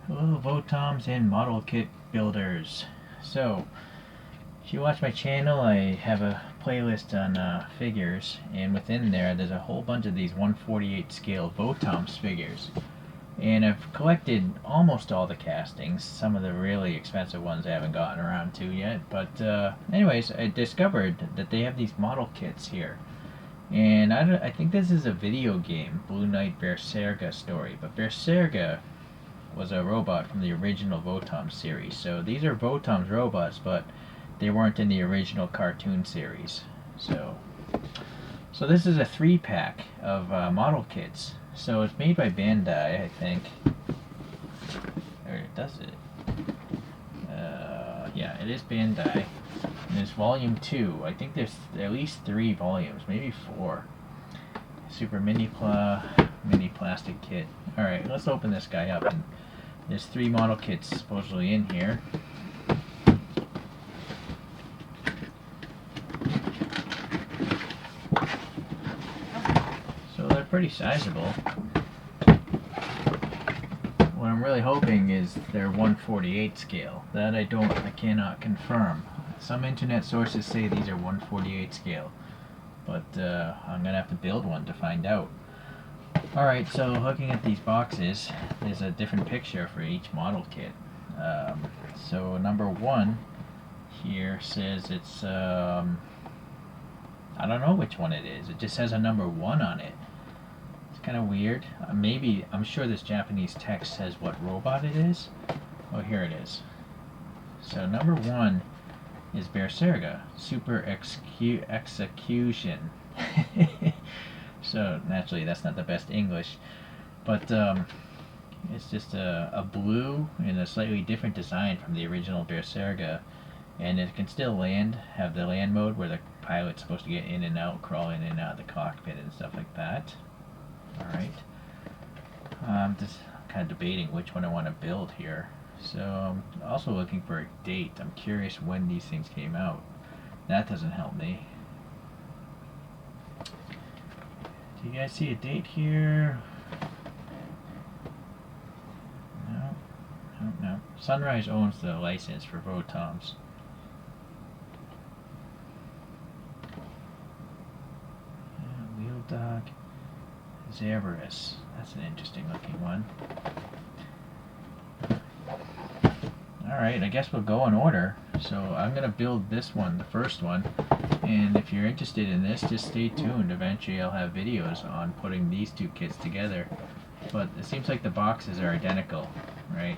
Hello VOTOMS and model kit builders. So, if you watch my channel, I have a playlist on figures, and within there's a whole bunch of these 1/48 scale VOTOMS figures. And I've collected almost all the castings. Some of the really expensive ones I haven't gotten around to yet. But anyways, I discovered that they have these model kits here. And I think this is a video game, Blue Knight Berserga story. But Berserga was a robot from the original VOTOMS series. So these are VOTOMS robots, but they weren't in the original cartoon series. So this is a 3-pack of model kits. So it's made by Bandai, I think. Or does it? Yeah, it is Bandai. And it's volume 2. I think there's at least 3 volumes, maybe 4. Super Minipla, mini plastic kit. Alright, let's open this guy up. And there's 3 model kits supposedly in here. So they're pretty sizable. What I'm really hoping is they're 1/48 scale. That I cannot confirm. Some internet sources say these are 1/48 scale, but I'm gonna have to build one to find out. Alright, so looking at these boxes, there's a different picture for each model kit. So number 1 here says it's, I don't know which one it is. It just says a number 1 on it. It's kind of weird. Maybe, I'm sure this Japanese text says what robot it is. Oh, here it is. So number 1 is Berserga, Super Execution. So naturally that's not the best English, but it's just a blue and a slightly different design from the original Berserga, and it can still land, have the land mode where the pilot's supposed to get in and out, crawl in and out of the cockpit and stuff like that. Alright. I'm just kind of debating which one I want to build here. So I'm also looking for a date. I'm curious when these things came out. That doesn't help me. Do you guys see a date here? No. Sunrise owns the license for VOTOMS. Wheel Dog. Zerberus. That's an interesting looking one. Alright, I guess we'll go in order. So I'm going to build this one, the first one. And if you're interested in this, just stay tuned. Eventually I'll have videos on putting these 2 kits together. But it seems like the boxes are identical, right?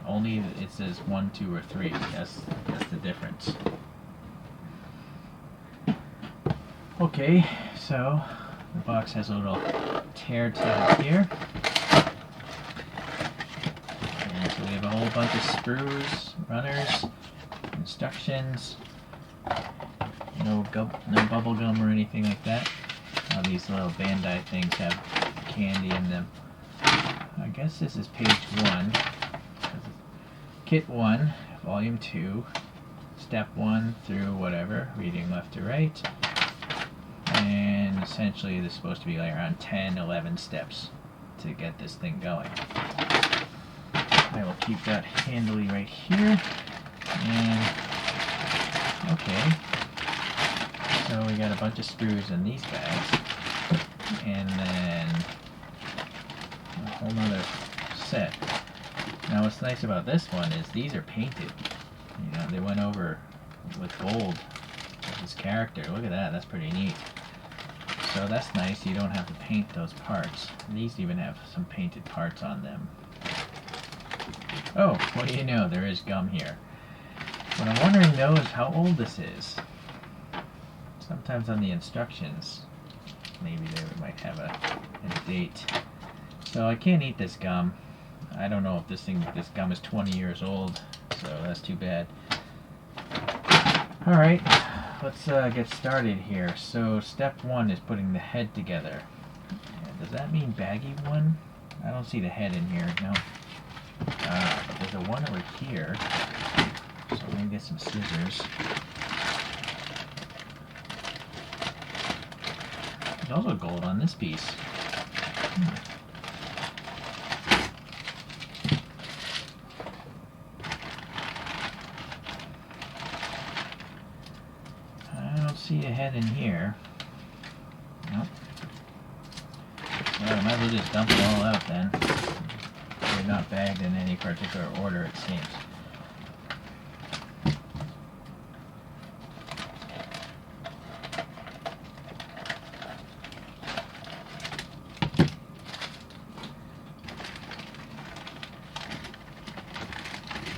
Only it says 1, 2, or 3. That's the difference. Okay, so the box has a little tear tab here. And so we have a whole bunch of screws, runners, instructions. No bubble gum or anything like that. All these little Bandai things have candy in them. I guess this is page 1. Kit 1, volume 2, step 1 through whatever, reading left to right. And essentially this is supposed to be like around 10, 11 steps to get this thing going. I will keep that handily right here. And okay. So we got a bunch of screws in these bags, and then a whole nother set. Now what's nice about this one is these are painted. You know, they went over with gold with this character. Look at that, that's pretty neat. So that's nice, you don't have to paint those parts. These even have some painted parts on them. Oh, what do you know, there is gum here. What I'm wondering though is how old this is. Sometimes on the instructions, maybe they might have a date. So I can't eat this gum. I don't know if this gum is 20 years old, so that's too bad. Alright, let's get started here. So step 1 is putting the head together. Does that mean baggy one? I don't see the head in here, no. But there's a one over here. So I'm going to get some scissors. There's also gold on this piece. see a head in here. Nope. Well, I might as well just dump it all out then. They're not bagged in any particular order, it seems.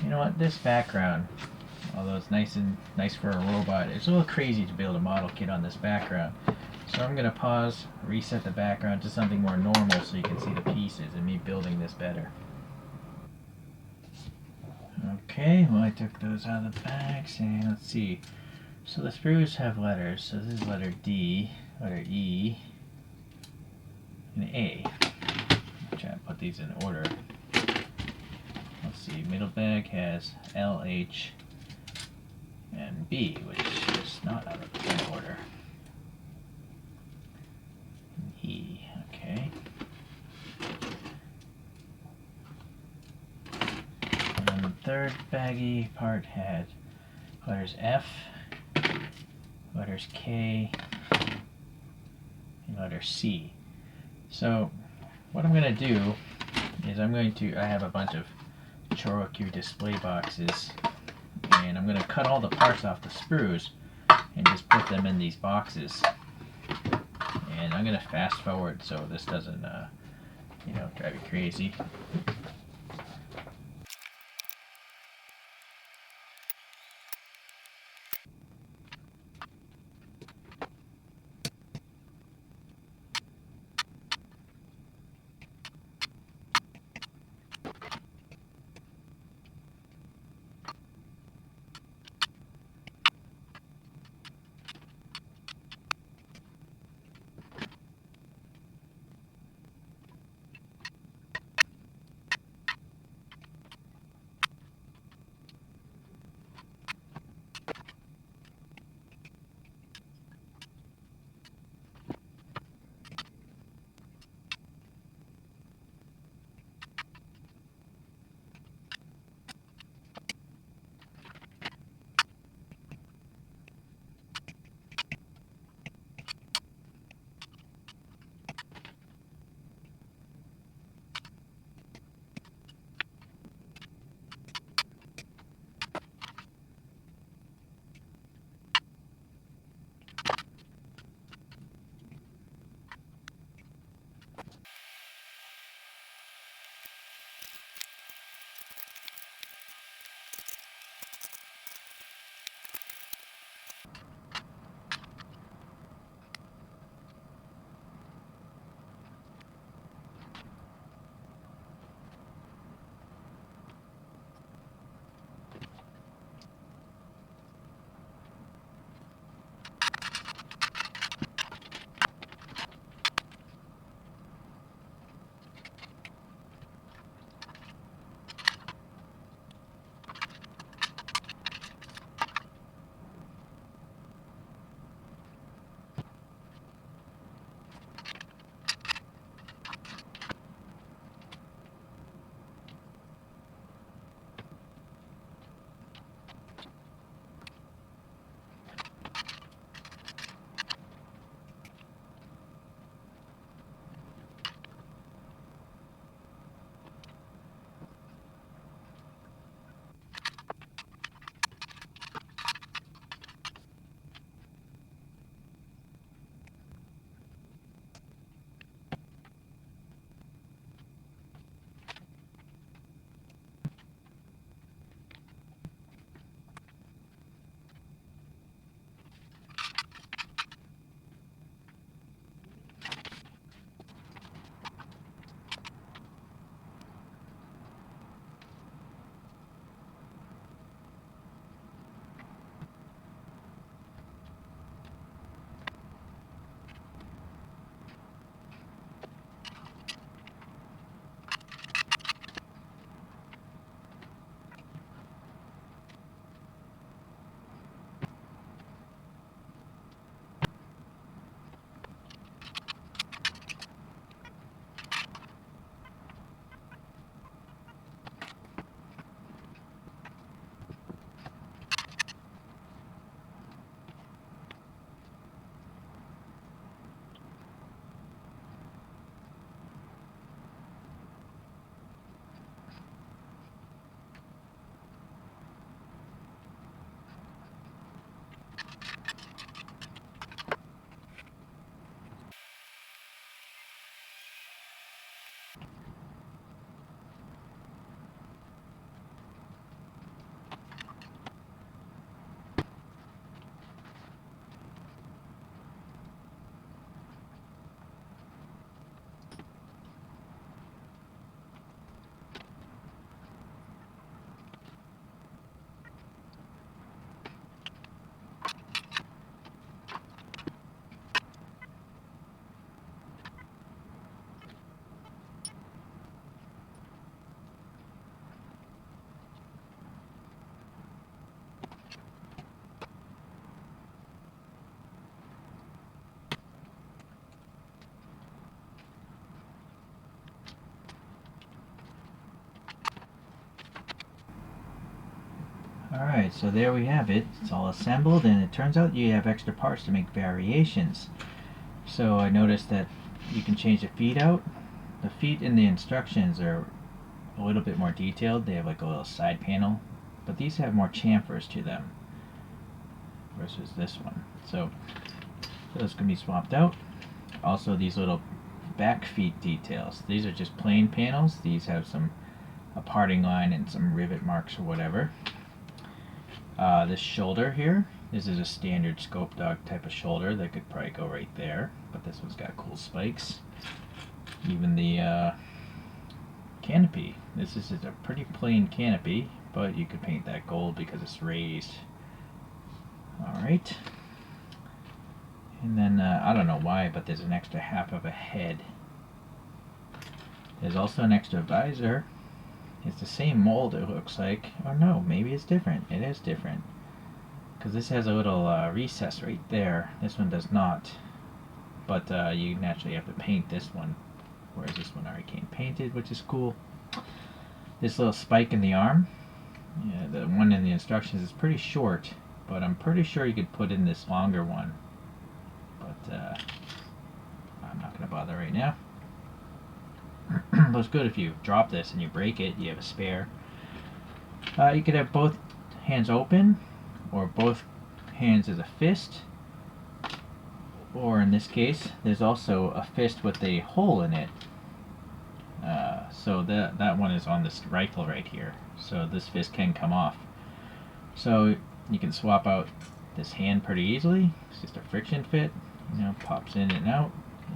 You know what, this background, although it's nice for a robot, it's a little crazy to build a model kit on this background. So I'm going to pause, reset the background to something more normal so you can see the pieces and me building this better. Okay, well I took those out of the bags and let's see. So the sprues have letters, so this is letter D, letter E, and A. I'll try to put these in order. Let's see, middle bag has L, H, and B, which is not out of the same order. E, okay. And then the third baggy part had letters F, letters K, and letter C. So what I'm going to do is I have a bunch of Chorokyu display boxes, and I'm going to cut all the parts off the sprues and just put them in these boxes. And I'm going to fast forward so this doesn't, drive you crazy. Alright, so there we have it. It's all assembled, and it turns out you have extra parts to make variations. So I noticed that you can change the feet out. The feet in the instructions are a little bit more detailed. They have like a little side panel, but these have more chamfers to them versus this one. So those can be swapped out. Also, these little back feet details. These are just plain panels. These have a parting line and some rivet marks or whatever. This shoulder here, this is a standard scope dog type of shoulder that could probably go right there, but this one's got cool spikes. Even the canopy, this is a pretty plain canopy, but you could paint that gold because it's raised. Alright, and then I don't know why, but there's an extra half of a head. There's also an extra visor. It's the same mold, it looks like. Oh no, maybe it's different. It is different. Because this has a little recess right there. This one does not. But you naturally have to paint this one. Whereas this one already came painted, which is cool. This little spike in the arm. Yeah, the one in the instructions is pretty short. But I'm pretty sure you could put in this longer one. But I'm not going to bother right now. But it's good if you drop this and you break it, you have a spare. You could have both hands open, or both hands as a fist, or in this case, there's also a fist with a hole in it. So that one is on this rifle right here. So this fist can come off. So you can swap out this hand pretty easily. It's just a friction fit, you know, pops in and out,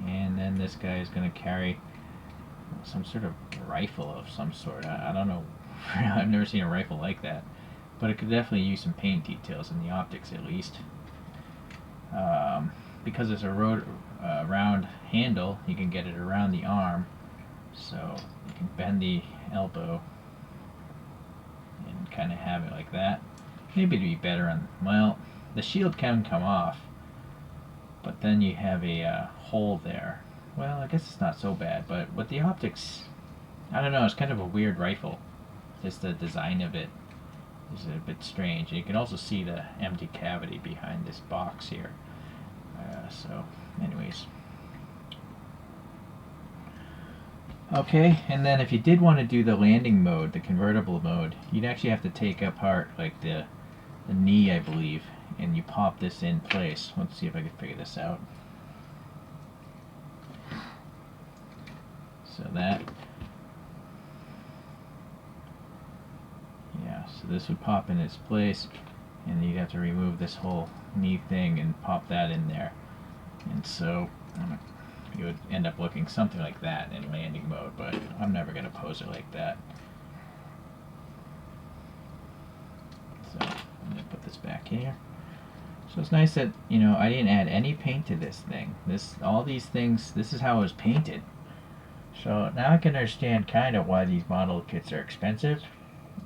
and then this guy is going to carry some sort of rifle of some sort. I don't know. I've never seen a rifle like that, but it could definitely use some paint details in the optics at least. Because it's a round handle, you can get it around the arm, so you can bend the elbow and kind of have it like that. Maybe it'd be better on, well, the shield can come off, but then you have a hole there. Well, I guess it's not so bad, but with the optics, I don't know, it's kind of a weird rifle. Just the design of it is a bit strange. You can also see the empty cavity behind this box here. So, anyways. Okay, and then if you did want to do the landing mode, the convertible mode, you'd actually have to take apart like the knee, I believe, and you pop this in place. Let's see if I can figure this out. So that, yeah, so this would pop in its place, and you'd have to remove this whole knee thing and pop that in there. And so you would end up looking something like that in landing mode, but I'm never going to pose it like that. So I'm going to put this back here. So it's nice that, you know, I didn't add any paint to this thing. All these things, this is how it was painted. So now I can understand kind of why these model kits are expensive.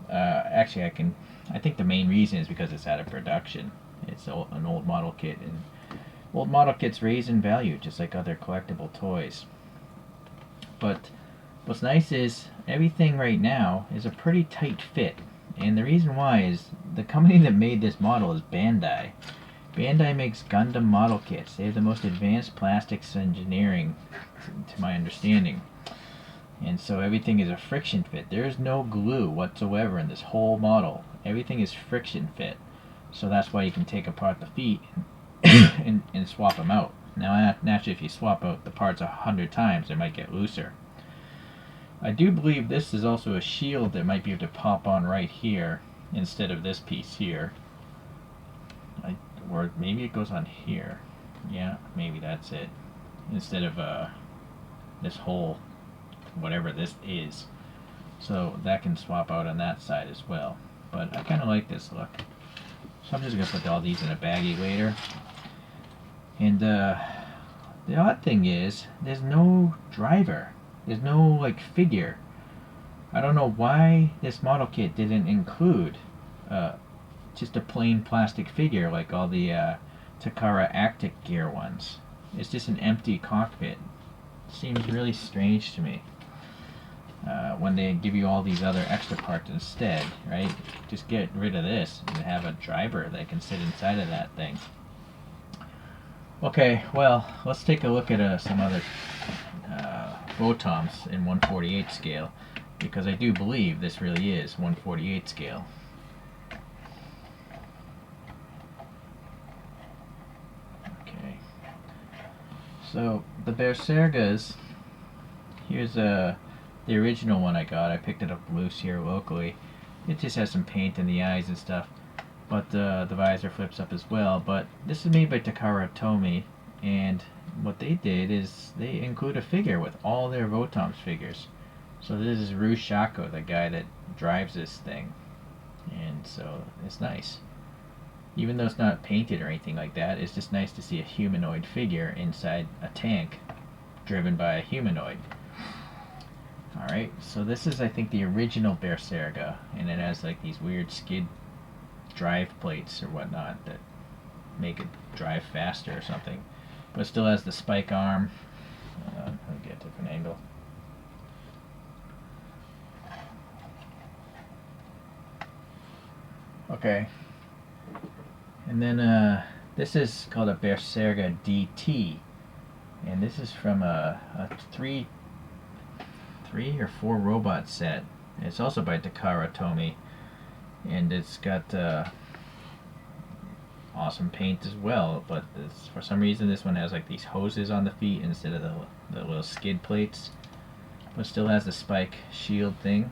Actually, I think the main reason is because it's out of production. It's an old model kit, and old model kits raise in value just like other collectible toys. But what's nice is everything right now is a pretty tight fit, and the reason why is the company that made this model is Bandai. Bandai makes Gundam model kits. They have the most advanced plastics engineering, to my understanding. And so everything is a friction fit. There is no glue whatsoever in this whole model. Everything is friction fit. So that's why you can take apart the feet and swap them out. Now, naturally, if you swap out the parts 100 times, they might get looser. I do believe this is also a shield that might be able to pop on right here instead of this piece here. Or maybe it goes on here. Yeah, maybe that's it. Instead of this whole whatever this is. So that can swap out on that side as well. But I kind of like this look. So I'm just going to put all these in a baggie later. And the odd thing is, there's no driver. There's no like figure. I don't know why this model kit didn't include just a plain plastic figure like all the Takara Actic Gear ones. It's just an empty cockpit. Seems really strange to me. when they give you all these other extra parts instead, right? Just get rid of this and have a driver that can sit inside of that thing. Okay, well, let's take a look at some other VOTOMs in 1/48 scale, because I do believe this really is 1/48 scale. Okay, so the Bersergas, here's the original one I got. I picked it up loose here locally. It just has some paint in the eyes and stuff, but the visor flips up as well. But this is made by Takara Tomy, and what they did is they include a figure with all their VOTOMs figures. So this is Rushako, the guy that drives this thing, and so it's nice. Even though it's not painted or anything like that, it's just nice to see a humanoid figure inside a tank driven by a humanoid. Alright, so this is, I think, the original Berserga, and it has like these weird skid drive plates or whatnot that make it drive faster or something. But it still has the spike arm. I'll get a different angle. Okay. And then this is called a Berserga DT. And this is from a three or four robot set. It's also by Takara Tomy, and it's got awesome paint as well, but for some reason this one has like these hoses on the feet instead of the little skid plates, but still has the spike shield thing.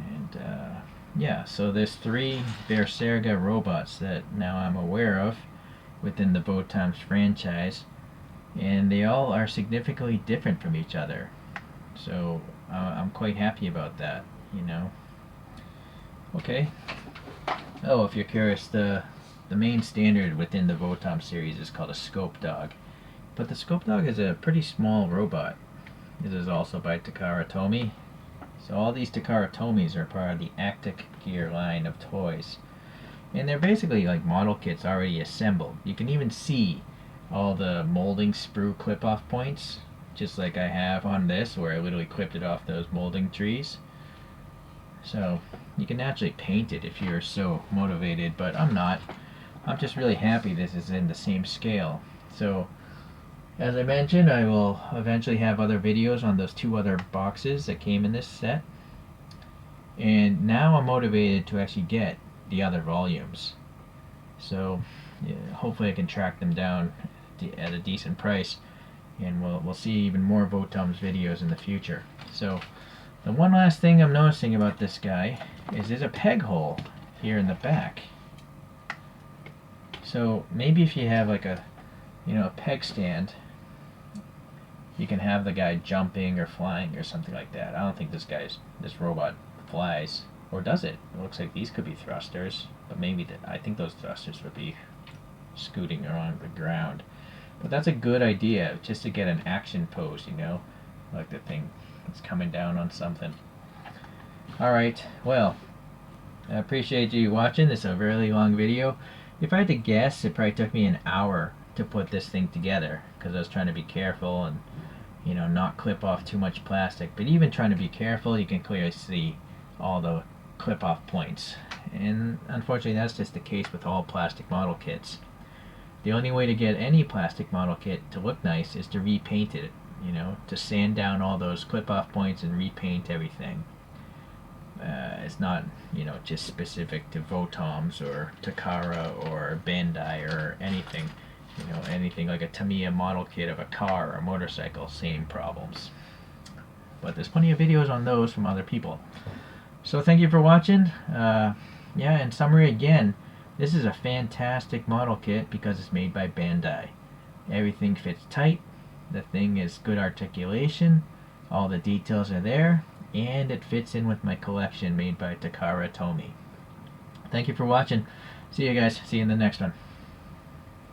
And yeah, so there's 3 Berserga robots that now I'm aware of within the VOTOMS franchise, and they all are significantly different from each other, so I'm quite happy about that, you know. Okay. Oh, if you're curious, the main standard within the VOTOMS series is called a scope dog, but the scope dog is a pretty small robot. This is also by Takara Tomy. So all these Takara Tomys are part of the Actic Gear line of toys. And they're basically like model kits already assembled. You can even see all the molding sprue clip-off points, just like I have on this, where I literally clipped it off those molding trees. So you can actually paint it if you're so motivated, but I'm not. I'm just really happy this is in the same scale. So as I mentioned, I will eventually have other videos on those 2 other boxes that came in this set. And now I'm motivated to actually get the other volumes, so yeah, hopefully I can track them down at a decent price, and we'll see even more VOTOMS videos in the future. So the one last thing I'm noticing about this guy is there's a peg hole here in the back. So maybe if you have like a peg stand, you can have the guy jumping or flying or something like that. I don't think this robot flies. Or does it? It looks like these could be thrusters, but maybe I think those thrusters would be scooting along the ground. But that's a good idea, just to get an action pose, you know, like the thing that's coming down on something. Alright, well, I appreciate you watching. This is a really long video. If I had to guess, it probably took me an hour to put this thing together, because I was trying to be careful and, you know, not clip off too much plastic. But even trying to be careful, you can clearly see all the clip-off points, and unfortunately that's just the case with all plastic model kits. The only way to get any plastic model kit to look nice is to repaint it, you know, to sand down all those clip-off points and repaint everything. It's not, you know, just specific to VOTOMS or Takara or Bandai or anything, you know, anything like a Tamiya model kit of a car or a motorcycle, same problems. But there's plenty of videos on those from other people. So thank you for watching. Yeah, in summary again, this is a fantastic model kit because it's made by Bandai. Everything fits tight, the thing is good articulation, all the details are there, and it fits in with my collection made by Takara Tomy. Thank you for watching. See you guys. See you in the next one.